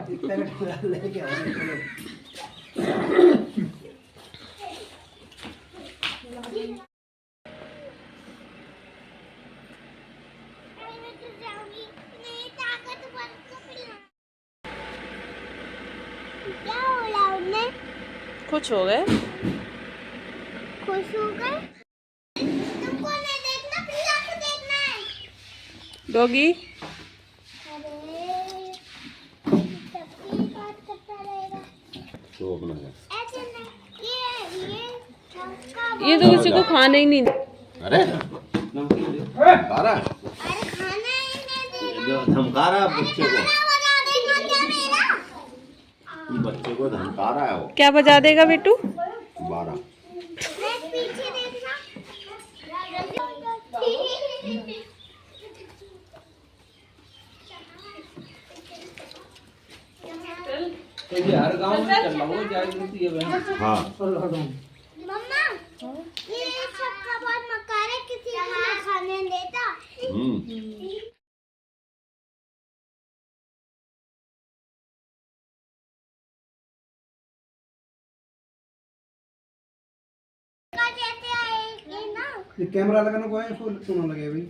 लेके आओ। क्या बोला उन्हें? खुश हो गए? खुश हो गए? तुमको नहीं देखना, फिर आपको देखना है। डॉगी अरे सबकी बात करता रहेगा। तो अपना है। ऐसे नहीं, ये ये तो किसी को खाने ही नहीं। अरे खा रहा है? अरे खाना ही नहीं देना। जो धमका रहा है बच्चे को, खाना बना देगा क्या मेरा? बच्चे को धमका रहा है वो। क्या बजा देगा बेटू? 12 मैं पीछे देखना। हर गांव में चल रहा हो जाएगी है। हाँ मम्मा, ये सब का बहुत मकार है, किसी को ना खाने देता। का जैसे आएगी ना। ये कैमरा लगाना को है, फुल सुनो लगे भाई।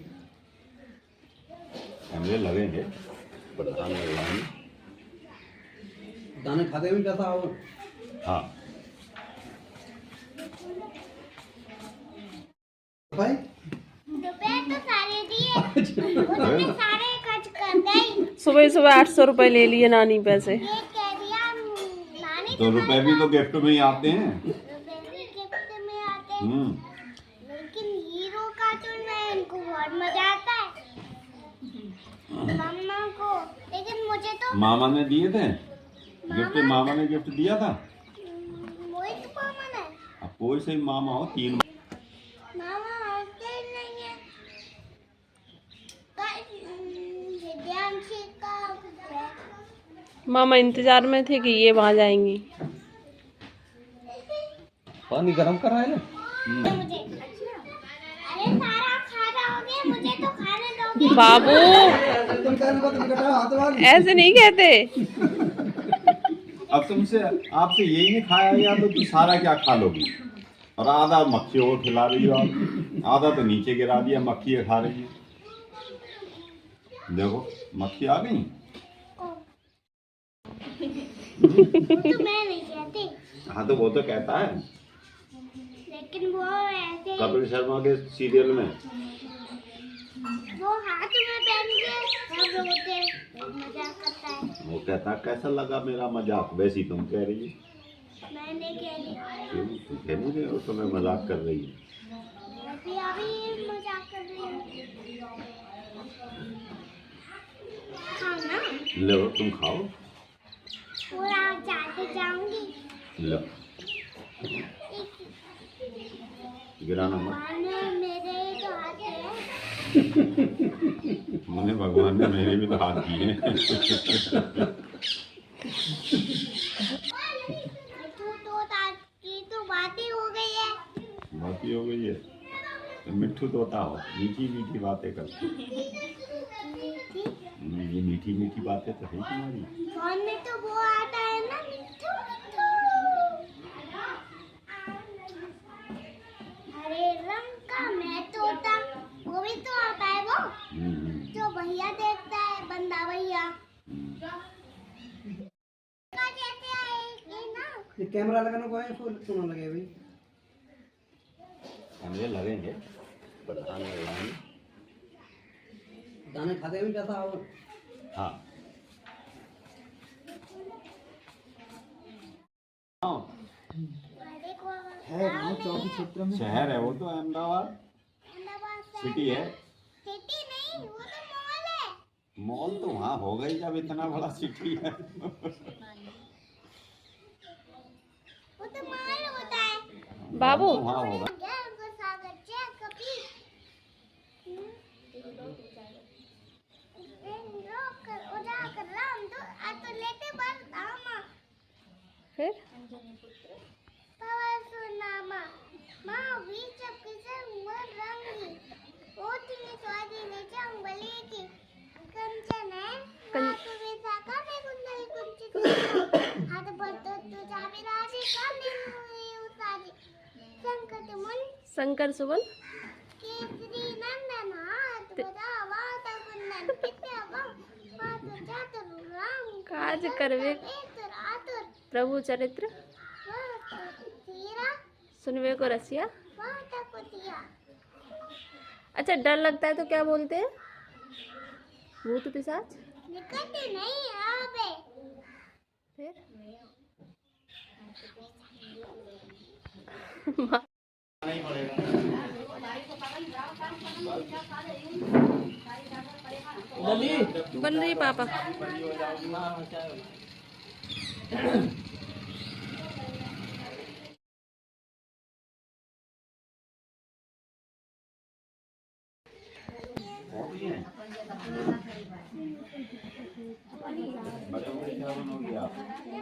कैमरे लगेंगे, प्रधान लगाएंगे। दाने खाते भी कैसा हो? हाँ भाई रुपए तो सारे दिए, उसने सारे खर्च कर गई। सुबह सुबह 800 रुपए ले लिए नानी पैसे। ये कह दिया नानी तो रुपए भी तो गिफ्ट में ही आते हैं। रुपए भी गिफ्ट में आते हैं। लेकिन हीरो कार्टून में इनको बहुत मजा आता है, मम्मा को। लेकिन मुझे तो मामा ने दिए थे गिफ्ट, मामा ने गिफ्ट दिया था। वही तो मामा ने। अब कोई से मामा हो, 3 मामा आते ही नहीं है। दिव्यांशी का मामा इंतजार में थे कि ये वहां जाएंगी। पानी गरम कर रहा है ना। मुझे अरे सारा खा जाओगे, मुझे तो खाने दोगे? बाबू तुम कहने को तुम कटा हाथ वाली। ऐसे नहीं कहते। अब तुमसे आपसे यही नहीं खाया गया तो तू सारा क्या खा लोगी? और आधा मक्खियों को खिला रही हो आप, आधा तो नीचे गिरा दिया, मक्खी खा रही है। देखो मक्खी आ गई। तो मैं नहीं कहती, हाँ तो वो तो कहता है, लेकिन वो ऐसे कपिल शर्मा के सीरियल में। वो हाथ में पहन के सब रोते मजाक करता है। वो कहता कैसा लगा मेरा मजाक, वैसी तुम कह रही है। मैं नहीं कह रही, क्यों? तुम कह नहीं रहे हो, तुम्हें मजाक कर रही है। वैसे अभी मजाक कर रही हूँ। खाओ ना, लो तुम खाओ। पूरा चाहते जाऊंगी। लो गिराना मत। भगवान ने मेरे तो हाथ है। मैंने भगवान ने मेरे भी तो हाथ दिए हैं। तो बातें हो गई है। बात ही हो गई है तो मिट्ठू तोता हो, मीठी मीठी बातें करते। ये मीठी मीठी बातें तो है तुम्हारी। फोन में तो वो आता है ना, मिट्ठू मिट्ठू। हरे रंग का मैं तोता, वो भी तो आता है वो जो भैया देखता है, बंदा भैया। जैसे आएगी ना। ये कैमरा लगाना को है, फुल सुनो लगे भाई। कैमरे लगेंगे, प्रधान लगाएंगे। दाने खाते भी कैसा हो? हाँ है गाँव चौकी क्षेत्र में। शहर है वो तो, अहमदाबाद सिटी है। सिटी नहीं, वो तो मॉल है। मॉल तो वहाँ हो गई जब इतना बड़ा सिटी है। वो तो मॉल होता है। बाबू तो वहाँ होगा। क्या उनको स्वागत है कभी? फिर शंकर सुमन केसरी नंदन हाथ बजा वाता कुंदन किते वात चातुर राम काज करवे एतर आतुर प्रभु चरित्र वात तीरा सुनवे को रसिया। वाता कुतिया। अच्छा, डर लगता है तो क्या बोलते हैं? भूत पिशाच? निकलते नहीं आवे। फिर जल्दी बन रही पापा। बड़े होके क्या बनोगे आप?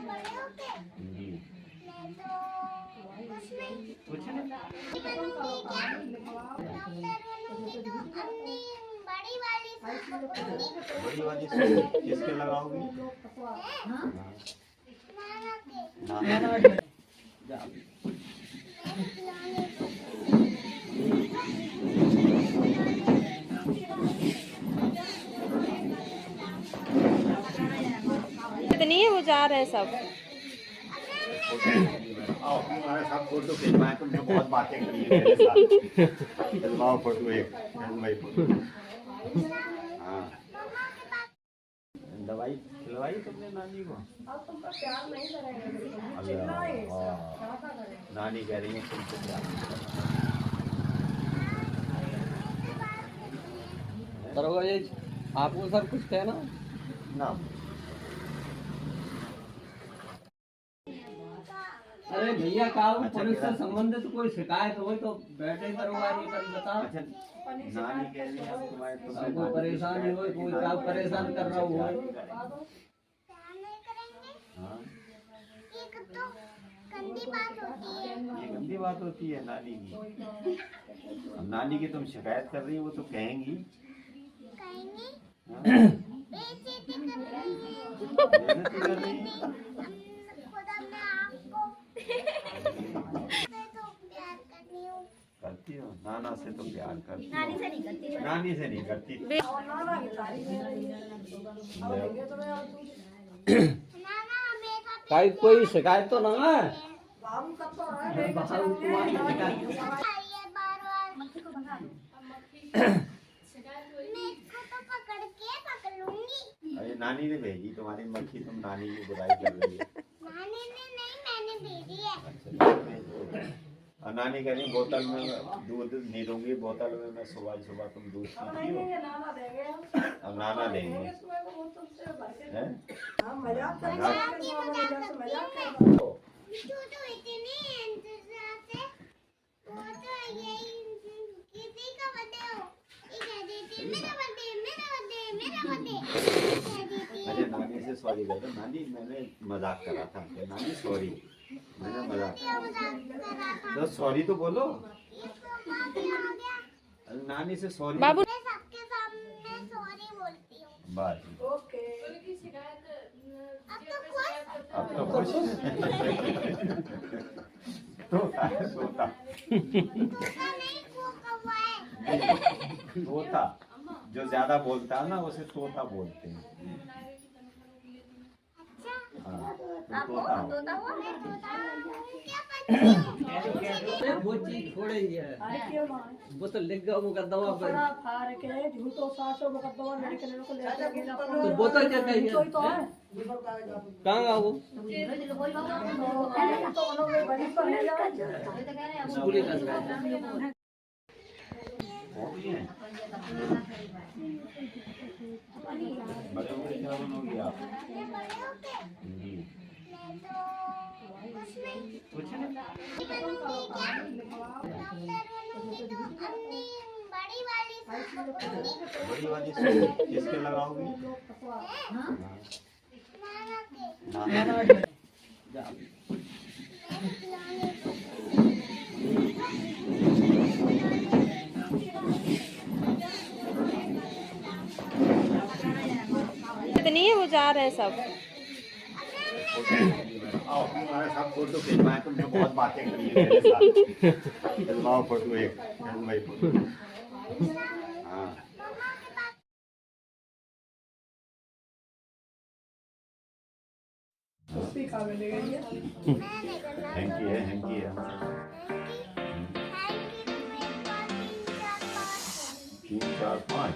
बड़े होके जी। मैं तो कुछ नहीं कुछ नहीं। बनूंगी क्या? डॉक्टर बनूंगी तो अपनी बड़ी वाली सुई पकड़ूंगी। बड़ी वाली सुई किसके लगाओगी? नाना के। नाना के। खिलौने को। इतनी है, वो जा रहे हैं सब। आओ हमारे साथ फोटो खिंचवाएं, तुमने बहुत बातें करी है मेरे साथ। खिंचवाओ फोटो एक, भाई फोटो। हाँ। दवाई खिलवाई तुमने नानी को? नानी कह रही है तुमसे प्यार। दरोगा जी, आपको सब कुछ कहना ना। अरे भैया काबू पुलिस से संबंधित कोई शिकायत हो तो बैठे दरोगा जी कर बताओ। अच्छा, नानी कह रही है तुम्हारे कोई परेशानी हो, कोई काम परेशान कर रहा हो। प्यार नहीं करेंगे। हाँ, एक तो गंदी बात होती है। ये गंदी बात होती है नानी की। अब नानी की तुम शिकायत कर रही हो, वो तो कहेंगी। कहेंगे हाँ, बेइज्जती कर रही है। बेइज्जती कर रही है। खुदा मैं आपको मैं तो प्यार करती हूँ। करती हो? नाना से तो प्यार करती हो। नानी से नहीं करती। नानी से नहीं करती। नाना मेरा भाई कोई शिकायत तो ना है? बाबू तुम्हारी शिकायत ये बार-बार मैं इसको तो पकड़ लूंगी। अरे नानी ने भेजी तुम्हारी मक्खी, तुम नानी की बुराई कर रही है। नानी ने नहीं, मैंने भेजी है। अच्छा, और नानी कह रही बोतल में दूध नहीं दूंगी, बोतल में मैं सुबह सुबह तुम दूध पीती हो। अब नाना देंगे हैं? मजाक करती हूँ। तो इतनी इंतजार से वो तो यही किसी का बर्थडे हो ये कह देती मेरा बर्थडे कह देती। अरे नानी से सॉरी कर दो। नानी मैंने मजाक करा था। नानी सॉरी, मैंने मजाक कर रहा था। तो सॉरी तो बोलो। ये तो माफी आ गया। अरे नानी से सॉरी। बाबू मैं सबके सामने सॉरी बोलती हूँ। बस अब तो खुश। अब तो खुश। तोता है, तोता। तोता नहीं कौवा है। तोता जो ज्यादा बोलता है ना उसे तोता बोलते हैं। अच्छा हाँ, तो तोता हो। तोता हुआ मैं तोता क्या करती हूँ। वो चीज छोड़े ही है, वो तो लिख गया मुकदमा पर। तो वो तो क्या कही है? कहाँ गया वो? स्कूल का है। हो गई है? बड़े होके क्या बनोगे आप? बड़े होके जी। मैं तो कुछ नहीं कुछ नहीं। बनूंगी क्या? डॉक्टर बनूंगी तो अपनी बड़ी वाली सुई पकड़ूंगी। बड़ी वाली सुई किसके लगाओगी? नाना के। नाना के। खिलौने को। इतनी है, वो जा रहे हैं सब। आओ तुम्हारे साथ फोटो खिंचवाएं, तुमने बहुत बातें करी है मेरे साथ। खिंचवाओ फोटो एक भाई फोटो। हाँ हैंकी है, हैंकी है। 3 4 5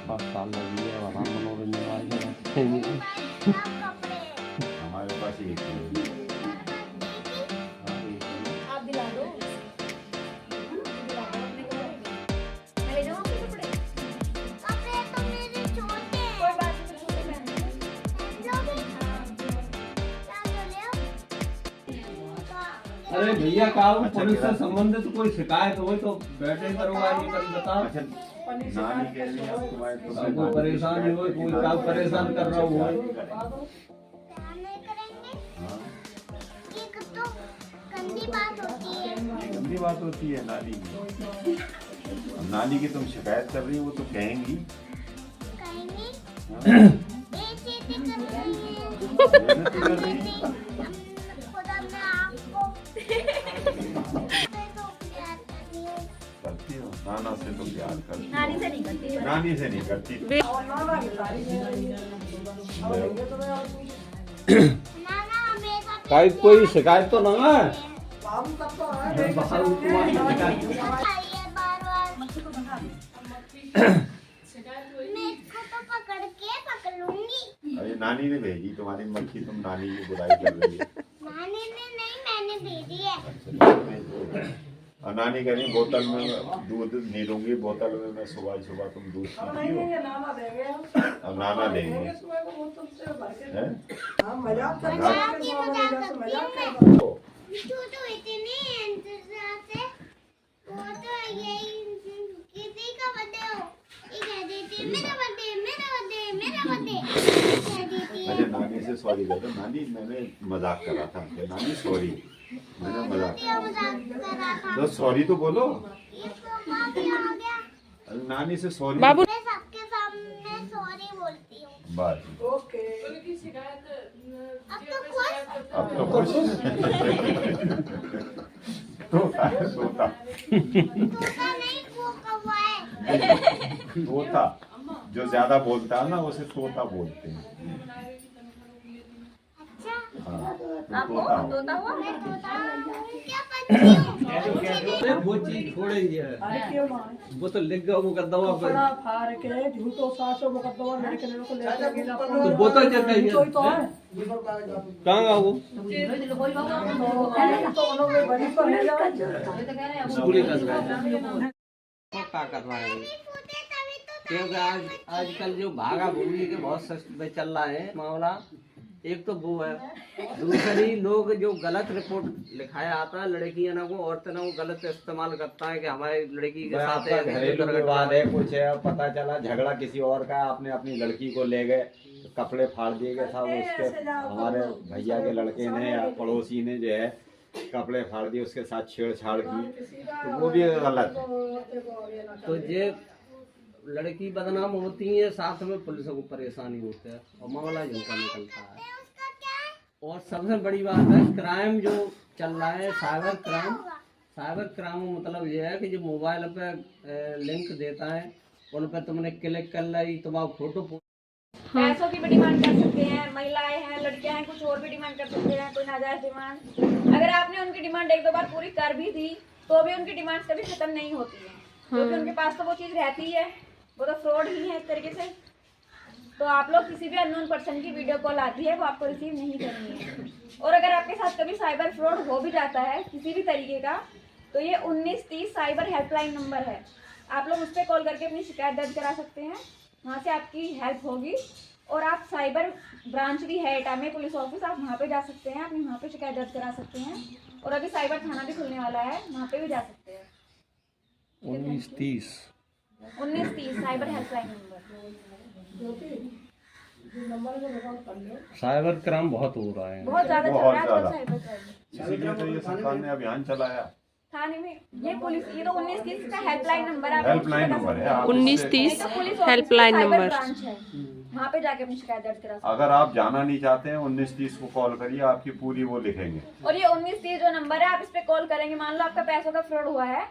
5 साल लगी है वहाँ मनोरंजन वाले हमारे पास एक है। हाँ, एक है। आप दिला दो, दिला दो अपने को, मैं ले जाऊँ आपके कपड़े। कपड़े तो मेरे छोटे हैं। कोई बात नहीं, छोटे पहन लो। अरे भैया काल पुलिस से संबंधित कोई शिकायत हो तो बैठे करवाइए कभी बताओ। अच्छा नानी कह रही है तुम्हारे सबको परेशान हो, कोई काम परेशान कर रहा हो। नहीं करेंगे। ये तो गंदी बात होती है। गंदी बात होती है नानी की। अब नानी की तुम शिकायत कर रही हो, वो तो कहेंगी। कहेंगे हाँ, ये चीजें कर रही है। मेहनत तो कर रही है। खुदा मैं आपको तो प्यार करती हूँ। करती हो नाना से तो प्यार करती हो। नानी से नहीं करती है। नानी से नहीं करती। नाना हमेशा भाई कोई शिकायत तो ना है। चाहिए बार बार। मैं इसको तो पकड़ लूंगी। अरे नानी ने भेजी तुम्हारी मक्खी, तुम नानी की बुराई कर रही है। नानी ने नहीं, मैंने भेजी है। और नानी कह रही बोतल में दूध नहीं दूंगी, बोतल में मैं सुबह सुबह तुम दूध पीती हो। अब नाना देंगे हैं? मजाक करती हूँ मैं। तो इतनी इंतजार से वो तो यही किसी का बर्थडे हो ये कह देती है मेरा बर्थडे मेरा बर्थडे मेरा बर्थडे कह देती है। अच्छा नानी से सॉरी कर दो। नानी मैंने मजाक करा था। नानी सॉरी, मैंने मजाक करा था। तो सॉरी तो बोलो। ये तो माफी आ गया। अरे नानी से सॉरी बाबू मैं सबके सामने सॉरी बोलती हूँ। बात अब तो खुश। तोता है, तोता तोता नहीं वो कौवा है। तोता जो ज्यादा बोलता है ना उसे तोता बोलते हैं। अच्छा हाँ आपको तोता तोता हुआ? मैं तोता हूँ क्या पक्षी हूँ। वो चीज छोड़ेंगे वो तो लिख गया मुकदमा पर। कपड़ा फाड़ के झूठो साचो मुकदमा लड़के लड़कों को लेकर गिला तो वो तो चल रही है। तो है कहाँ गया वो? तो उन्होंने बड़ी पर ले जाओ। स्कूल ही कर रहा है। वो क्या कर रहा है? पूछे तभी तो क्योंकि आजकल जो भागा भूमि के बहुत सख्त में चल रहा है मामला। एक तो वो है, दूसरी लोग जो गलत रिपोर्ट लिखाया आता है लड़कियां ना को औरतें ना वो गलत इस्तेमाल करता है कि हमारी लड़की के साथ है घरेलू विवाद है कुछ है, पता चला झगड़ा किसी और का, आपने अपनी लड़की को ले गए, कपड़े फाड़ दिए गए था उसके, हमारे भैया के लड़के ने या पड़ोसी ने जो है कपड़े फाड़ दिए, उसके साथ छेड़छाड़ की, तो वो भी गलत है। तो ये लड़की बदनाम होती है, साथ में पुलिस को परेशानी होती है और मामला झूठा निकलता है। उसका क्या है। और सबसे बड़ी बात है क्राइम जो चल रहा है साइबर क्राइम। साइबर क्राइम मतलब ये है कि जो मोबाइल पे लिंक देता है उन पर तुमने क्लिक कर ली, तुम्हारा फोटो पैसों की भी डिमांड कर सकते हैं, महिलाएं हैं, लड़कियां हैं, कुछ और भी डिमांड कर सकते हैं, कोई नाजायज डिमांड। अगर आपने उनकी डिमांड एक दो बार पूरी कर भी दी तो भी उनकी डिमांड कभी खत्म नहीं होती है, क्योंकि उनके पास तो वो चीज़ रहती है, वो तो फ्रॉड ही है एक तरीके से। तो आप लोग किसी भी अननोन पर्सन की वीडियो कॉल आती है वो आपको रिसीव नहीं करनी है। और अगर आपके साथ कभी साइबर फ्रॉड हो भी जाता है किसी भी तरीके का, तो ये 1930 साइबर हेल्पलाइन नंबर है, आप लोग उस पर कॉल करके अपनी शिकायत दर्ज करा सकते हैं, वहाँ से आपकी हेल्प होगी। और आप साइबर ब्रांच भी है इटामी पुलिस ऑफिस, आप वहाँ पे जा सकते हैं, अपनी वहाँ पे शिकायत दर्ज करा सकते हैं। और अभी साइबर थाना भी खुलने वाला है, वहाँ पे भी जा सकते हैं। 1930 cyber helpline number. Cyber crime बहुत हो रहा है, बहुत ज्यादा चल बहुत रहा है आजकल ज्यादा। Cyber crime. इसीलिए तो ये सरकार ने अभियान चलाया। थाने में ये पुलिस, ये तो 1930 का हेल्पलाइन नंबर है, आप हेल्पलाइन नंबर है। आप 1930 उससे- तो police helpline cyber number. Branch है। वहाँ पे जाके अपनी शिकायत दर्ज करा सकते अगर आप जाना नहीं चाहते हैं 1930 को कॉल करिए, आपकी पूरी वो लिखेंगे। हैं। और ये 1930 जो नंबर है, आप इस पे कॉल करेंगे, मान लो आपका पैसों का फ्रॉड हुआ है,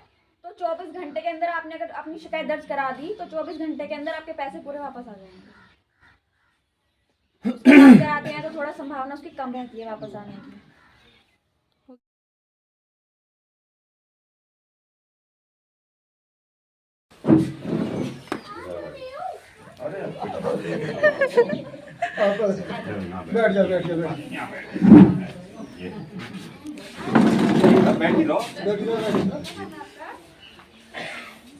तो 24 घंटे के अंदर आपने अगर अपनी शिकायत दर्ज करा दी तो 24 घंटे के अंदर आपके पैसे पूरे वापस आ जाएंगे। कराते हैं तो थोड़ा संभावना उसकी कम रहती है वापस आने की। बैठ जा बैठ जा बैठ बैठ ही रहो।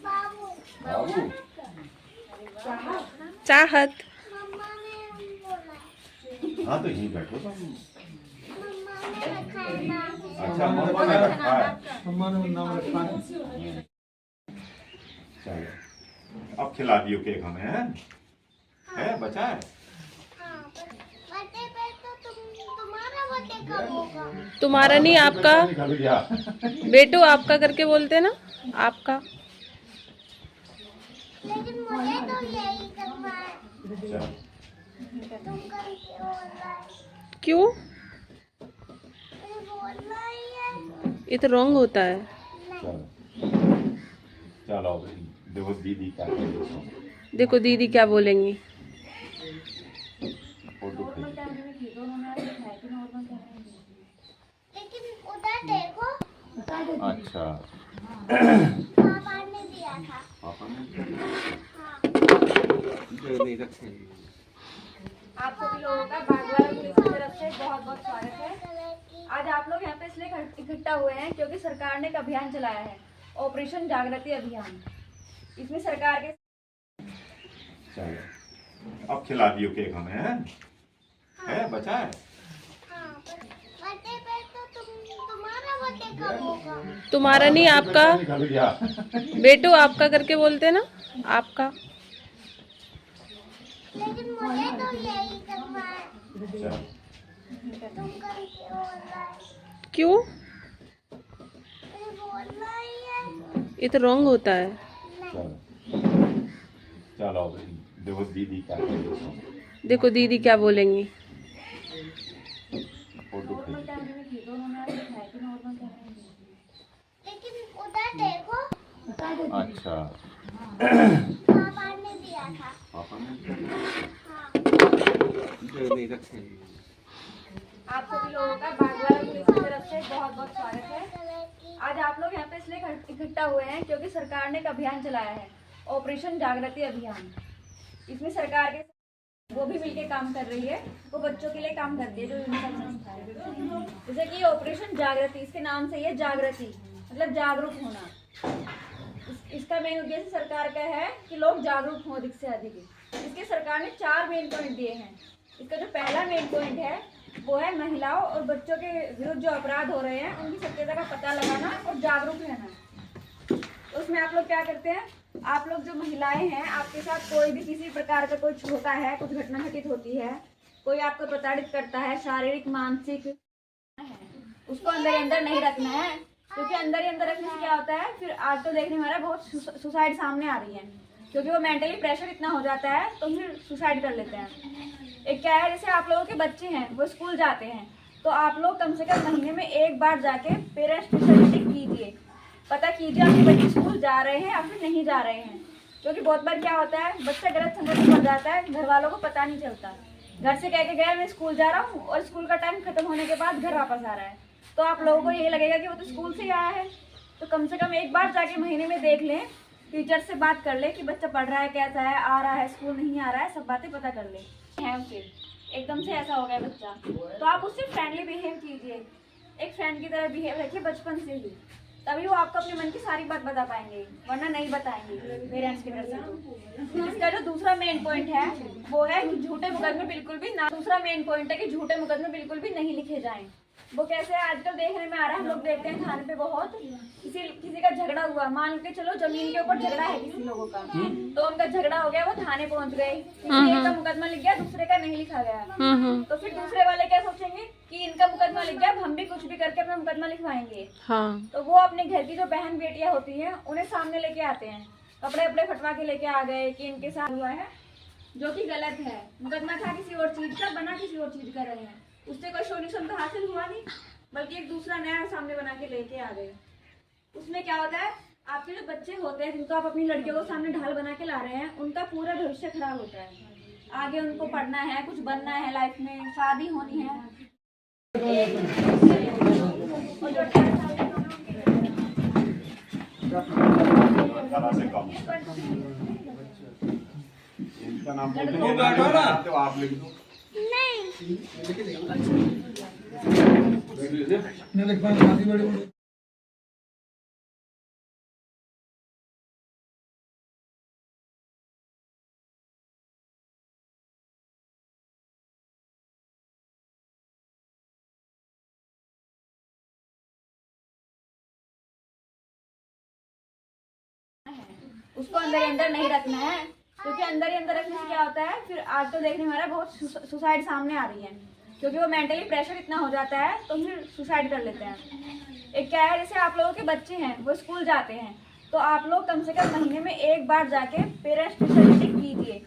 बाबू बाबू चाहत मम्मा ने बोला, हाँ तो यहीं बैठो तुम। मम्मा ने रखा है नाम। अच्छा मम्मा ने रखा है। मम्मा ने नाम रखा है। चलो अब खिला दियो केक हमें, है बचा है। हाँ, बर्थडे पे तो तुम्हारा बर्थडे कब होगा? तुम्हारा नहीं आपका, निकल गया। बेटू आपका करके बोलते ना, आपका। लेकिन मुझे तो यही करना है। अच्छा, तुम करके बोल रहा है, क्यों? बोल रहा है। ये तो रॉन्ग होता है। चलो चलो देखो दीदी क्या करेगी। देखो दीदी क्या बोलेंगी। फोटो खींच। लेकिन उधर देखो, अच्छा पापा ने दिया था। पापा ने हाँ, जो नहीं रखे हैं। आप सभी लोगों का बागवाला पुलिस की तरफ से बहुत बहुत स्वागत है। कलर की। आज आप लोग यहाँ पे इसलिए इकट्ठा हुए हैं क्योंकि सरकार ने एक अभियान चलाया है, ऑपरेशन जागृति अभियान। इसमें सरकार के चलो अब खिला दियो केक हमें, है बचा है। हाँ, बर्थडे पे तो तुम्हारा बर्थडे कब होगा? तुम्हारा नहीं आपका, निकल गया। बेटू आपका करके बोलते ना, आपका। लेकिन मुझे तो यही करना है। अच्छा, तुम करके बोल रहा है, क्यों? बोल रहा है। ये तो रॉन्ग होता है। चलो चलो देखो दीदी क्या करेगी। देखो दीदी क्या बोलेंगी। फोटो खींच। लेकिन उधर देखो, अच्छा पापा ने दिया था। पापा ने हाँ, जो नहीं रखे हैं। आप सभी लोगों का बागवाला पुलिस की तरफ से बहुत बहुत स्वागत है। कलर की। आज आप लोग यहाँ पे इसलिए इकट्ठा हुए हैं क्योंकि सरकार ने एक अभियान चलाया है, ऑपरेशन जागृति अभियान। इसमें सरकार के वो भी मिलके काम कर रही है, वो बच्चों के लिए काम करती है जो यूनिसेफ संस्था है। जैसे कि ऑपरेशन जागृति, इसके नाम से ये जागृति मतलब जागरूक होना। इसका मेन उद्देश्य सरकार का है कि लोग जागरूक हों अधिक से अधिक। इसके सरकार ने 4 मेन पॉइंट दिए हैं। इसका जो पहला मेन पॉइंट है वो है महिलाओं और बच्चों के विरुद्ध जो अपराध हो रहे हैं उनकी सत्यता का पता लगाना और जागरूक रहना। तो उसमें आप लोग क्या करते हैं, आप लोग जो महिलाएं हैं, आपके साथ कोई भी किसी प्रकार का कुछ होता है, कुछ घटना घटित होती है, कोई आपको प्रताड़ित करता है, शारीरिक मानसिक, उसको अंदर ही अंदर नहीं रखना है। क्योंकि अंदर ही अंदर रखने से क्या होता है, फिर आज तो देखने में आ रहा है बहुत सुसाइड सामने आ रही है, क्योंकि वो मेंटली प्रेशर इतना हो जाता है तो फिर सुसाइड कर लेते हैं। एक क्या है, जैसे आप लोगों के बच्चे हैं वो स्कूल जाते हैं, तो आप लोग कम से कम महीने में एक बार जाके पेरेंट्स टीचर मीटिंग कीजिए, पता कीजिए आपके बच्चे स्कूल जा रहे हैं या फिर नहीं जा रहे हैं। क्योंकि बहुत बार क्या होता है, बच्चा गलत संगत में पड़ जाता है, घर वालों को पता नहीं चलता, घर से कह के गया मैं स्कूल जा रहा हूँ और स्कूल का टाइम खत्म होने के बाद घर वापस आ रहा है, तो आप लोगों को यही लगेगा कि वो तो स्कूल से ही आया है। तो कम से कम एक बार जाके महीने में देख लें, टीचर से बात कर ले कि बच्चा पढ़ रहा है, कैसा है, आ रहा है, स्कूल नहीं आ रहा है, सब बातें पता कर ले है उसे। एकदम से ऐसा हो गया बच्चा, तो आप उससे फ्रेंडली बिहेव कीजिए, एक फ्रेंड की तरह बिहेव रखिए बचपन से ही, तभी वो आपको अपने मन की सारी बात बता पाएंगे, वरना नहीं बताएंगे पेरेंट्स की तरफ से। इसका जो दूसरा मेन पॉइंट है वो है कि झूठे मुकदमे बिल्कुल भी ना, दूसरा मेन पॉइंट है कि झूठे मुकदमे बिल्कुल भी नहीं लिखे जाएं। वो कैसे आजकल देखने में आ रहा है, हम लोग देखते हैं थाने पे बहुत, किसी का झगड़ा हुआ, मान के चलो जमीन के ऊपर झगड़ा है किसी लोगों का, तो उनका झगड़ा हो गया, वो थाने पहुंच गए, किसी एक का मुकदमा लिख गया, दूसरे का नहीं लिखा गया, तो फिर दूसरे वाले क्या सोचेंगे कि इनका मुकदमा लिख गया, अब हम भी कुछ भी करके अपना मुकदमा लिखवाएंगे। हाँ। तो वो अपने घर की जो बहन बेटियां होती हैं उन्हें सामने लेके आते हैं, कपड़े वपड़े फटवा के लेके आ गए कि इनके साथ हुआ है, जो कि गलत है। मुकदमा था किसी और चीज का, बना किसी और चीज कर रहे हैं, उससे कोई सोल्यूशन तो हासिल हुआ नहीं, बल्कि एक दूसरा नया सामने बना के लेके आ गए। उसमें क्या होता है, आपके जो बच्चे होते हैं जिनको आप अपनी लड़कियों को सामने ढाल बना के ला रहे हैं, उनका पूरा भविष्य खराब होता है। आगे उनको पढ़ना है, कुछ बनना है लाइफ में, शादी होनी है। और जो 18 साल के दोनों से कम इनका नाम तो आप लिख दो। उसको अंदर ही अंदर नहीं रखना है, क्योंकि अंदर ही अंदर रखने से क्या होता है, फिर आज तो देखने में आ रहा है बहुत सुसाइड सामने आ रही है, क्योंकि वो मेंटली प्रेशर इतना हो जाता है तो फिर सुसाइड कर लेते हैं। एक क्या है, जैसे आप लोगों के बच्चे हैं वो स्कूल जाते हैं, तो आप लोग कम से कम महीने में एक बार जाके पेरेंट्स टीचर मीटिंग कीजिए,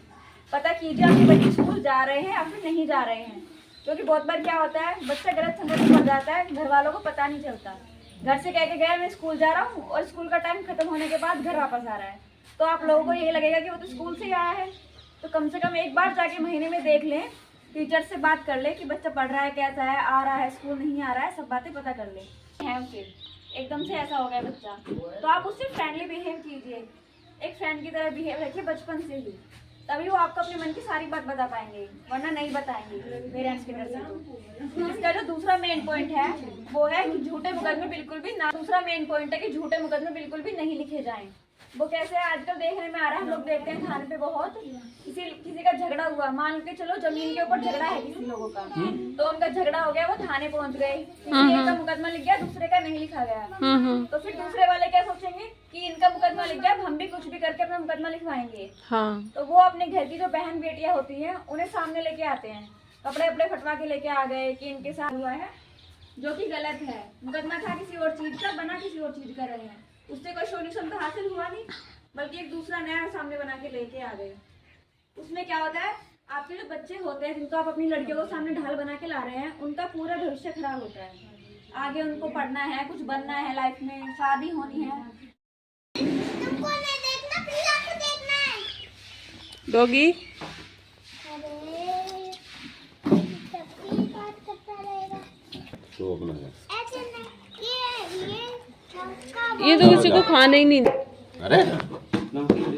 पता कीजिए आपके बच्चे स्कूल जा रहे हैं या फिर नहीं जा रहे हैं। क्योंकि बहुत बार क्या होता है, बच्चा गलत संगत में पड़ जाता है, घर वालों को पता नहीं चलता, घर से कह के गया मैं स्कूल जा रहा हूँ और स्कूल का टाइम खत्म होने के बाद घर वापस आ रहा है, तो आप लोगों को यही लगेगा कि वो तो स्कूल से ही आया है। तो कम से कम एक बार जाके महीने में देख लें, टीचर से बात कर ले कि बच्चा पढ़ रहा है, कैसा है, आ रहा है स्कूल, नहीं आ रहा है, सब बातें पता कर ले। है उसे एकदम से ऐसा हो गया बच्चा, तो आप उससे फ्रेंडली बिहेव कीजिए, एक फ्रेंड की तरह बिहेव रखिए बचपन से ही, तभी वो आपको अपने मन की सारी बात बता पाएंगे, वरना नहीं बताएंगे पेरेंट्स के डर से। इसका जो दूसरा मेन पॉइंट है वो है कि झूठे मुकदमे बिल्कुल भी ना, दूसरा मेन पॉइंट है कि झूठे मुकदमे बिल्कुल भी नहीं लिखे जाएं। वो कैसे आजकल देखने में आ रहा है, हम लोग देखते हैं थाने पे बहुत, किसी का झगड़ा हुआ, मान के चलो जमीन के ऊपर झगड़ा है किसी लोगों का, तो उनका झगड़ा हो गया, वो थाने पहुंच गए, किसी एक का मुकदमा लिख गया, दूसरे का नहीं लिखा गया, तो फिर दूसरे वाले क्या सोचेंगे कि इनका मुकदमा लिख गया, हम भी कुछ भी करके अपना मुकदमा लिखवाएंगे। हाँ। तो वो अपने घर की जो बहन बेटियां होती हैं उन्हें सामने लेके आते हैं, कपड़े वपड़े फटवा के लेके आ गए कि इनके साथ हुआ है, जो कि गलत है। मुकदमा था किसी और चीज का, बना किसी और चीज कर रहे हैं, उससे कोई सोल्यूशन तो हासिल हुआ नहीं, बल्कि एक दूसरा नया सामने बना के लेके आ गए। उसमें क्या होता है, आपके जो बच्चे होते हैं जिनको आप अपनी लड़कियों को सामने ढाल बना के ला रहे हैं, उनका पूरा भविष्य खराब होता है। आगे उनको पढ़ना है, कुछ बनना है लाइफ में, शादी होनी है। तुमको नहीं देखना, फिर आपको देखना है। डॉगी अरे सबकी बात करता रहेगा, तो अपना है। ऐसे नहीं, ये तो किसी को खाना ही नहीं। अरे अरे खाना ही नहीं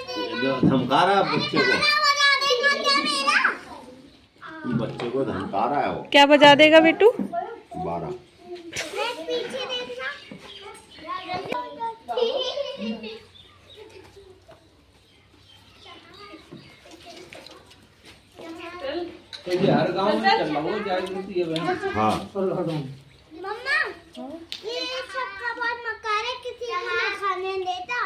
देगा, जो धमका रहा है बच्चे को, बना देगा क्या मेरा? बच्चे को धमका रहा है वो। क्या बजा देगा बेटू? 12 मैं पीछे देखना। तो ये हर गांव में चल रहा हो जाएगी ये बहन। हाँ मम्मा ये सबका बहुत मकार है, किसी को ना खाने देता।